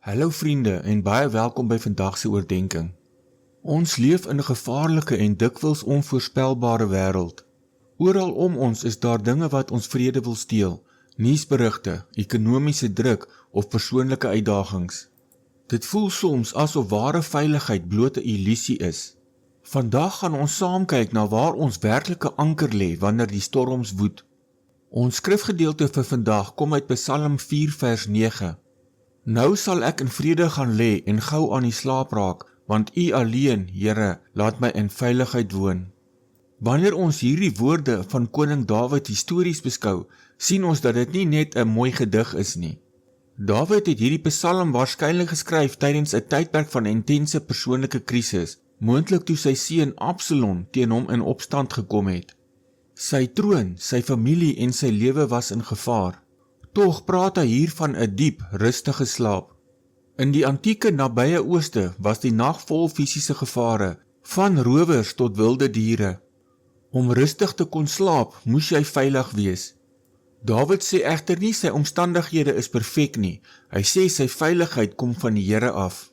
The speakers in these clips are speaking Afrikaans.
Hallo vriende en baie welkom by vandag se oordeenking. Ons leef in 'n gevaarlike en dikwels onvoorspelbare wêreld. Oral om ons is daar dinge wat ons vrede wil steel, nuusberigte, ekonomiese druk of persoonlike uitdagings. Dit voel soms asof ware veiligheid bloot 'n illusie is. Vandag gaan ons saam kyk na waar ons werklike anker lê wanneer die storms woed. Ons skrifgedeelte vir vandag kom uit Psalm 4 vers 9. Nou sal ek in vrede gaan lê en gou aan die slaap raak, want U alleen, Here, laat my in veiligheid woon. Wanneer ons hierdie woorde van koning Dawid histories beskou, sien ons dat dit nie net 'n mooi gedig is nie. Dawid het hierdie psalm waarskynlik geskryf tydens 'n tydperk van intense persoonlike krisis, moontlik toe sy seun Absalom teen hom in opstand gekom het. Sy troon, sy familie en sy lewe was in gevaar. Tog praat hy hier van 'n diep, rustige slaap. In die antieke nabye ooste was die nag vol fisiese gevare, van rowers tot wilde diere. Om rustig te kon slaap, moes jy veilig wees. Dawid sê egter nie sy omstandighede is perfek nie, hy sê sy veiligheid kom van die Here af.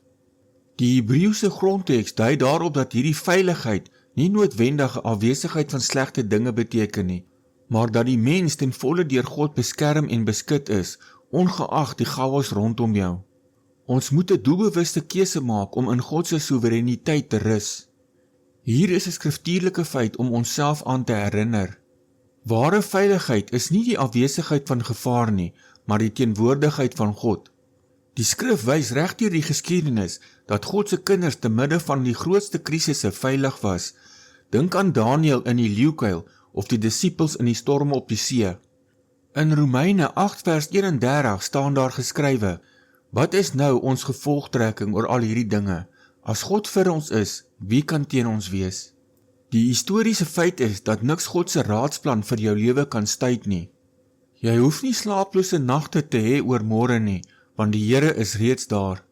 Die Hebreëse grondteks dui daarop dat hierdie veiligheid nie noodwendig 'n afwesigheid van slegte dinge beteken nie, maar dat die mens ten volle deur God beskerm en beskut is, ongeag die chaos rondom jou. Ons moet 'n doelbewuste keuse maak om in God se soewereiniteit te rus. Hier is 'n skriftuurlike feit om onsself aan te herinner. Ware veiligheid is nie die afwesigheid van gevaar nie, maar die teenwoordigheid van God. Die skrif wys reg deur die geskiedenis dat God se kinders te midde van die grootste krisisse veilig was. Dink aan Daniël in die leeukuil of die disippels in die storm op die see. In Romeine 8 vers 31 staan daar geskrywe: Wat is nou ons gevolgtrekking oor al hierdie dinge? As God vir ons is, wie kan teen ons wees? Die historiese feit is dat niks God se raadsplan vir jou lewe kan stuit nie. Jy hoef nie slaaplose nagte te hê oor môre nie, want die Here is reeds daar.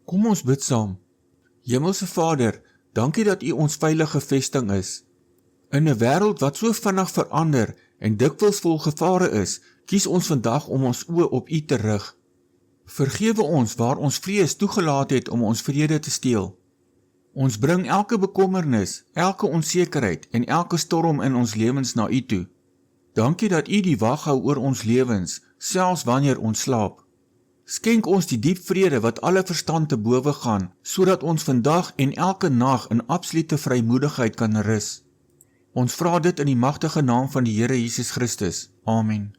Kom ons bid saam. Hemelse Vader, dankie dat U ons veilige vesting is. In 'n wêreld wat so vinnig verander en dikwels vol gevare is, kies ons vandag om ons oë op U te rig. Vergewe ons waar ons vrees toegelaat het om ons vrede te steel. Ons bring elke bekommernis, elke onsekerheid en elke storm in ons lewens na U toe. Dankie dat U die wag hou oor ons lewens, selfs wanneer ons slaap. Skenk ons die diep vrede wat alle verstand te bowe gaan, sodat ons vandag en elke nag in absolute vrymoedigheid kan rus. Ons vra dit in die magtige naam van die Here Jesus Christus. Amen.